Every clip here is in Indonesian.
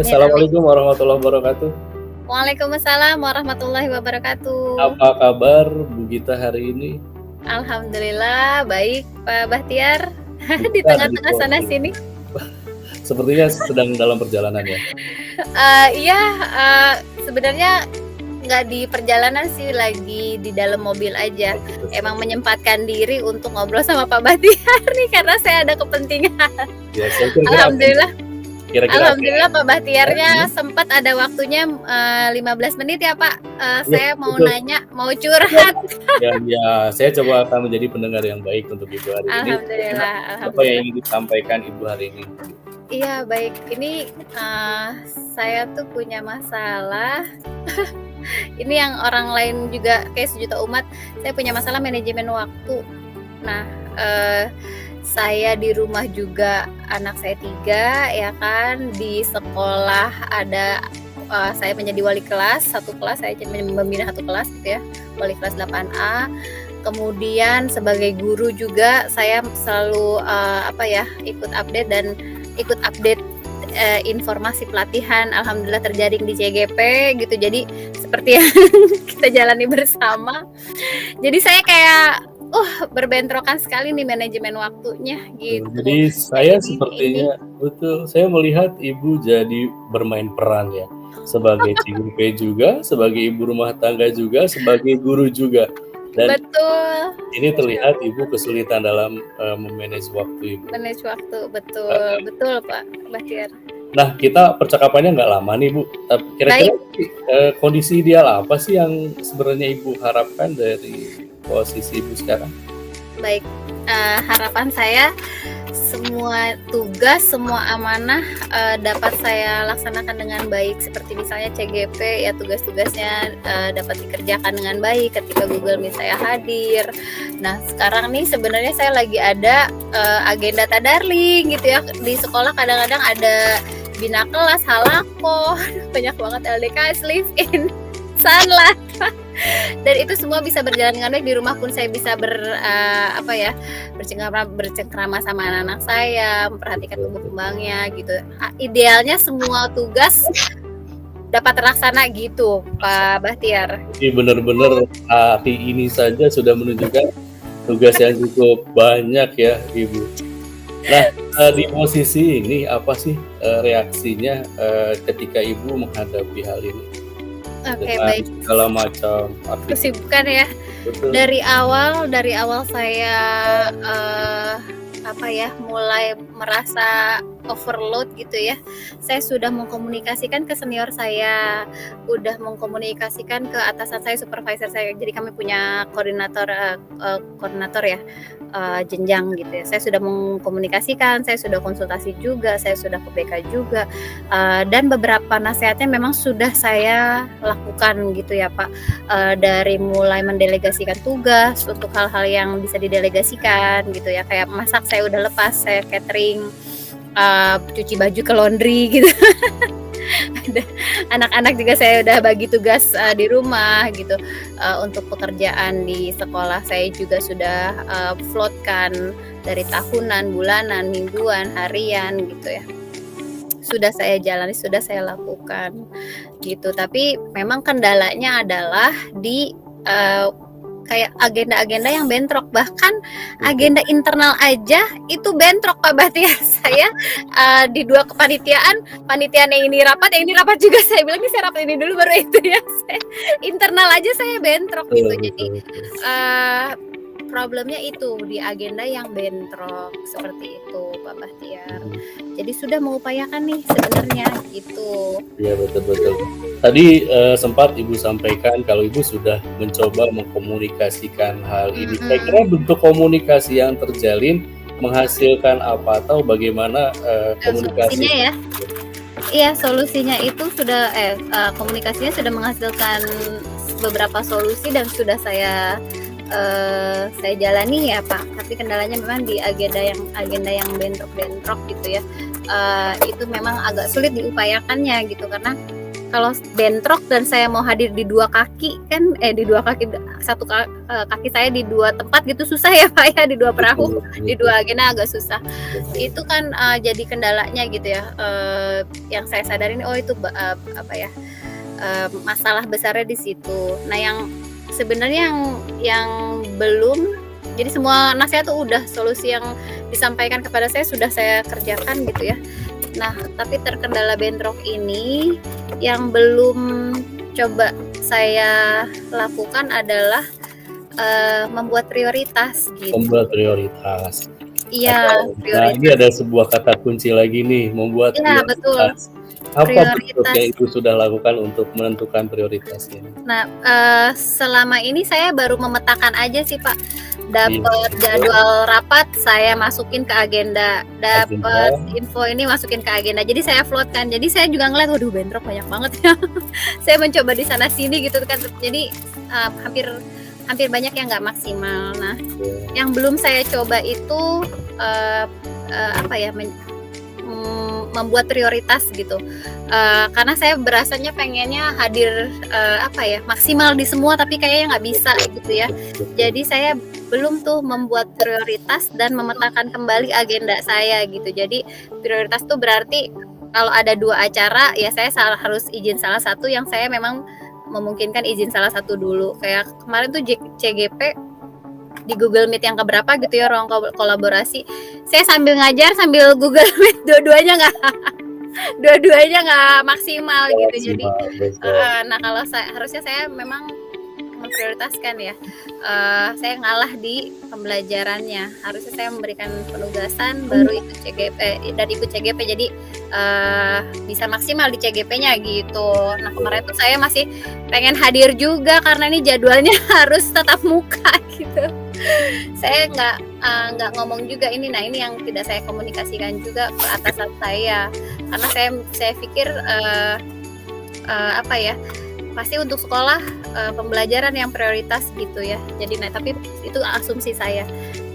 Amin, amin. Assalamualaikum warahmatullahi wabarakatuh. Waalaikumsalam warahmatullahi wabarakatuh. Apa kabar Bu Gita hari ini? Alhamdulillah baik, Pak Bahtiar. Bu Di Gita ada di tengah-tengah sana Polri. sini. Sepertinya sedang dalam perjalanan ya. Iya, sebenarnya nggak di perjalanan sih, lagi di dalam mobil aja. Emang menyempatkan diri untuk ngobrol sama Pak Bahtiar nih karena saya ada kepentingan. Ya, saya kira-kira apa? Alhamdulillah, Kira-kira apa? alhamdulillah Pak Bahtiarnya Ya, sempat ada waktunya 15 menit ya Pak. ya, Saya mau betul. nanya, mau curhat. Ya, saya coba akan menjadi pendengar yang baik untuk Ibu hari ini. Alhamdulillah, Apa yang alhamdulillah. ingin disampaikan Ibu hari ini? Iya baik, ini saya tuh punya masalah. Ini yang orang lain juga kayak sejuta umat. Saya punya masalah manajemen waktu. Nah, saya di rumah juga, anak saya 3 ya kan, di sekolah ada saya menjadi wali kelas, satu kelas saya membina satu kelas gitu ya, wali kelas 8A. Kemudian sebagai guru juga saya selalu ikut update informasi pelatihan. Alhamdulillah terjaring di CGP gitu, jadi seperti yang kita jalani bersama. Jadi saya kayak berbentrokan sekali nih manajemen waktunya gitu. Jadi saya Jadi sepertinya betul, saya melihat Ibu jadi bermain peran ya, sebagai CGP juga, sebagai ibu rumah tangga juga, sebagai guru juga. Dan betul, ini terlihat Ibu kesulitan dalam memanage waktu Ibu. manage waktu, betul Pak Bahtiar. Nah, kita percakapannya nggak lama nih Bu. Tapi kira-kira kondisi ideal apa sih yang sebenarnya Ibu harapkan dari posisi Ibu sekarang? Baik, harapan saya semua tugas, semua amanah dapat saya laksanakan dengan baik. Seperti misalnya CGP ya, tugas-tugasnya dapat dikerjakan dengan baik ketika Google Meet saya hadir. Nah sekarang nih sebenarnya saya lagi ada agenda tadarling gitu ya. Di sekolah kadang-kadang ada bina kelas, halako, banyak banget LDKS, live in, sunlight. Dan itu semua bisa berjalan dengan baik. Di rumah pun saya bisa bercengkrama sama anak-anak saya, memperhatikan tumbuh kembangnya gitu. Idealnya semua tugas dapat terlaksana gitu Pak Bahtiar. Jadi benar-benar hari ini saja sudah menunjukkan tugas yang cukup banyak ya Ibu. Nah, di posisi ini apa sih reaksinya ketika Ibu menghadapi hal ini? Oke, baik. Segala macam kesibukan ya. Betul. Dari awal saya mulai merasa overload gitu ya. Saya sudah mengkomunikasikan ke senior saya, udah mengkomunikasikan ke atasan saya, supervisor saya. Jadi kami punya koordinator ya, jenjang gitu ya. Saya sudah mengkomunikasikan, saya sudah konsultasi juga, saya sudah ke BK juga, dan beberapa nasihatnya memang sudah saya lakukan gitu ya Pak. Dari mulai mendelegasikan tugas untuk hal-hal yang bisa didelegasikan gitu ya, kayak masak saya udah lepas, saya catering, cuci baju ke laundry gitu. Anak-anak juga saya udah bagi tugas di rumah gitu. Untuk pekerjaan di sekolah saya juga sudah floatkan dari tahunan, bulanan, mingguan, harian gitu ya. Sudah saya jalani, sudah saya lakukan gitu. Tapi memang kendalanya adalah di kayak agenda-agenda yang bentrok, bahkan agenda internal aja itu bentrok Pak Bahtiar. Saya di 2 kepanitiaan, panitiaan yang ini rapat juga, saya bilang ini saya rapat ini dulu baru itu ya. Internal aja saya bentrok gitu. Jadi problemnya itu di agenda yang bentrok seperti itu Pak Bahtiar. Jadi sudah mengupayakan nih sebenarnya gitu. Iya betul. Tadi sempat Ibu sampaikan kalau Ibu sudah mencoba mengkomunikasikan hal ini. Saya kira bentuk komunikasi yang terjalin menghasilkan apa atau bagaimana komunikasi? Solusinya ya. Iya, solusinya itu sudah komunikasinya sudah menghasilkan beberapa solusi dan sudah saya jalani ya Pak. Tapi kendalanya memang di agenda yang bentrok gitu ya. Itu memang agak sulit diupayakannya gitu, karena kalau bentrok dan saya mau hadir di dua kaki kan, di dua kaki, kaki saya di dua tempat gitu susah ya Pak ya, di dua perahu, di dua agenda agak susah. Itu kan jadi kendalanya gitu ya, yang saya sadarin itu masalah besarnya di situ. Nah yang sebenarnya yang belum, jadi semua nasihat tuh udah, solusi yang disampaikan kepada saya sudah saya kerjakan gitu ya. Nah tapi terkendala bentrok ini yang belum coba saya lakukan adalah membuat prioritas gitu. Membuat prioritas. Iya, Nah ini ada sebuah kata kunci lagi nih, membuat ya, prioritas. betul. Apa Prioritas yang Ibu sudah lakukan untuk menentukan prioritasnya? Nah, selama ini saya baru memetakan aja sih Pak. Dapat jadwal rapat saya masukin ke agenda, dapat info ini masukin ke agenda. Jadi saya floatkan. Jadi saya juga ngeliat, waduh bentrok banyak banget ya. Saya mencoba di sana sini gitu kan. Jadi hampir banyak yang nggak maksimal. Nah, yang belum saya coba itu membuat prioritas gitu, karena saya berasanya pengennya hadir maksimal di semua, tapi kayaknya nggak bisa gitu ya. Jadi saya belum tuh membuat prioritas dan memetakan kembali agenda saya gitu. Jadi prioritas tuh berarti kalau ada 2 acara ya saya harus izin salah satu, yang saya memang memungkinkan izin salah satu dulu. Kayak kemarin tuh CGP di Google Meet yang keberapa gitu ya, ruang kolaborasi. Saya sambil ngajar sambil Google Meet, dua-duanya nggak maksimal gitu. Jadi nah kalau harusnya saya memang memprioritaskan ya. Saya ngalah di pembelajarannya. Harusnya saya memberikan penugasan baru ikut CGP dan ikut CGP, jadi bisa maksimal di CGP-nya gitu. Nah kemarin tuh saya masih pengen hadir juga karena ini jadwalnya harus tatap muka gitu. Saya nggak ngomong juga ini. Nah ini yang tidak saya komunikasikan juga ke atasan saya, karena saya pikir pasti untuk sekolah pembelajaran yang prioritas gitu ya. Jadi tapi itu asumsi saya.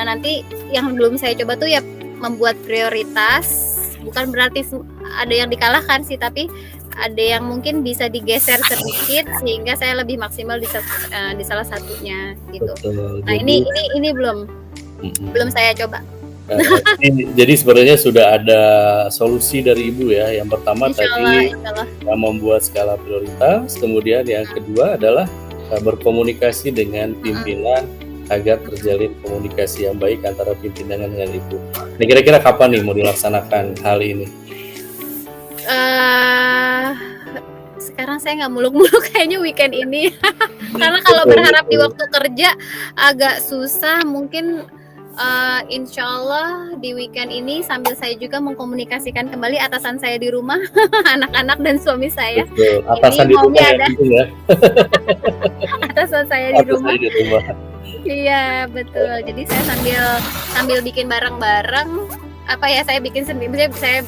Nah nanti yang belum saya coba tuh ya membuat prioritas, bukan berarti ada yang dikalahkan sih, tapi ada yang mungkin bisa digeser sedikit sehingga saya lebih maksimal di salah satunya gitu. Nah ini belum saya coba. Jadi sebenarnya sudah ada solusi dari Ibu ya. Yang pertama tadi membuat skala prioritas, kemudian yang kedua adalah berkomunikasi dengan pimpinan agar terjalin komunikasi yang baik antara pimpinan dengan Ibu. Ini kira-kira kapan nih mau dilaksanakan hal ini? Sekarang saya nggak muluk-muluk kayaknya weekend ini. Karena kalau berharap di waktu kerja agak susah. Mungkin insya Allah di weekend ini sambil saya juga mengkomunikasikan kembali atasan saya di rumah, anak-anak dan suami saya. Betul. Atasan di rumah ya? Atasan saya di rumah. Iya betul. Jadi saya sambil bikin bareng-bareng. Saya bikin sendiri. Saya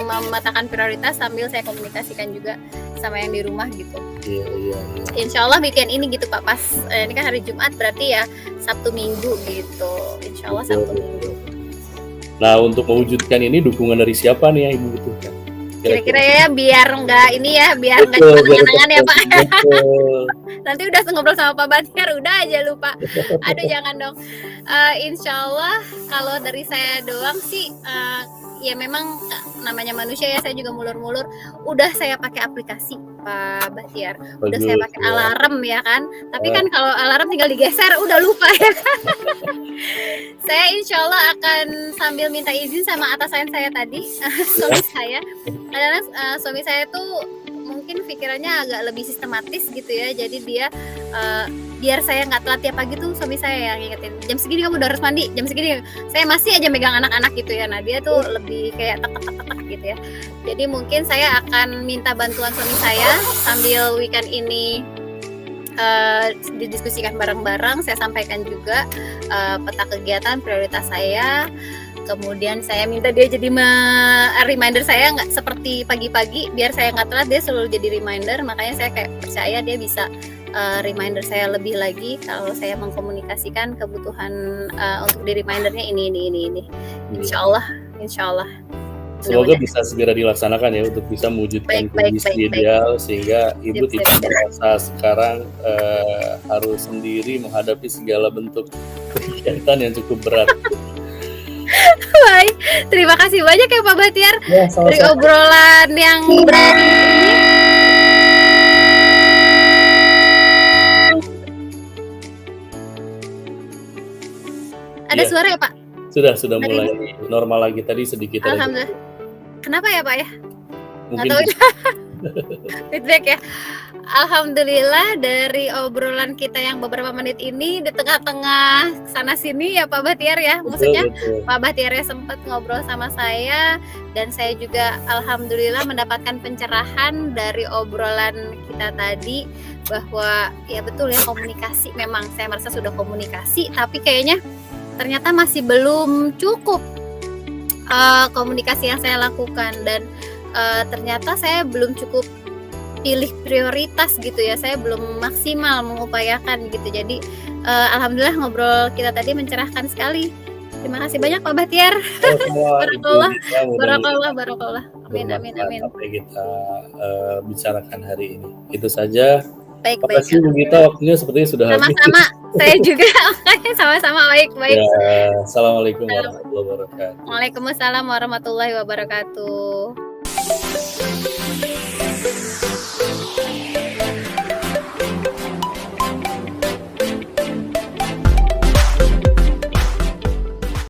memetakan prioritas sambil saya komunikasikan juga sama yang di rumah gitu. Iya. Insya Allah weekend ini gitu Pak, pas ini kan hari Jumat, berarti ya Sabtu Minggu gitu. Insya Allah Sabtu Minggu. Nah untuk mewujudkan ini dukungan dari siapa nih yang Ibu butuhkan? Kira-kira ya biar nggak kenangan ya Pak. Nanti udah ngobrol sama Pak Batiar udah aja lupa. Aduh jangan dong. Insya Allah kalau dari saya doang sih. Ya memang namanya manusia ya, saya juga mulur-mulur. Udah saya pakai aplikasi Pak Batiar, udah saya pakai alarm ya kan. Tapi kan kalau alarm tinggal digeser udah lupa ya kan. Saya insya Allah akan sambil minta izin sama atasan saya tadi, suami saya. Karena suami saya tuh mungkin pikirannya agak lebih sistematis gitu ya. Jadi dia biar saya nggak telat tiap pagi tuh suami saya yang ingetin, jam segini kamu udah harus mandi, jam segini. Saya masih aja megang anak-anak gitu ya. Nah dia tuh lebih kayak tek gitu ya. Jadi mungkin saya akan minta bantuan suami saya sambil weekend ini didiskusikan bareng-bareng. Saya sampaikan juga peta kegiatan prioritas saya. Kemudian saya minta dia jadi reminder saya, nggak seperti pagi-pagi, biar saya nggak telat, dia selalu jadi reminder. Makanya saya kayak percaya dia bisa reminder saya lebih lagi kalau saya mengkomunikasikan kebutuhan untuk di remindernya ini. Insya Allah. Semoga Mudah-mudahan. bisa segera dilaksanakan ya untuk bisa mewujudkan Baik baik kondisi baik baik. ideal sehingga Ibu Sip sip tidak sip. merasa sekarang, harus sendiri menghadapi segala bentuk kegiatan yang cukup berat. Baik, terima kasih banyak ya Pak Bahtiar Ya, dari sama-sama. obrolan yang beragam ini. Ada Iya, suara ya Pak sudah dari mulai Ibu? normal lagi, tadi sedikit ada Alhamdulillah. Kenapa ya Pak ya? Nggak mungkin tahu ya, feedback ya. Alhamdulillah dari obrolan kita yang beberapa menit ini di tengah-tengah sana sini ya Pak Bahtiar ya. betul Maksudnya betul. Pak Bahtiar ya sempat ngobrol sama saya dan saya juga alhamdulillah mendapatkan pencerahan dari obrolan kita tadi bahwa ya betul ya komunikasi memang saya merasa sudah komunikasi tapi kayaknya ternyata masih belum cukup komunikasi yang saya lakukan dan ternyata saya belum cukup pilih prioritas gitu ya, saya belum maksimal mengupayakan gitu. Jadi alhamdulillah ngobrol kita tadi mencerahkan sekali. Terima kasih banyak Pak Bahtiar. Sama-sama Ibu Barakallah, Gita, mudah-mudahan barakallah, barakallah. Amin, amin, bermanfaat amin. apa yang kita, bicarakan hari ini. Itu saja. Baik, baik. Makasih Bu Gita, waktunya sepertinya sudah habis. Sama-sama, saya juga. Oke, sama-sama. Baik, baik. Ya, assalamualaikum warahmatullahi wabarakatuh. Waalaikumsalam warahmatullahi wabarakatuh.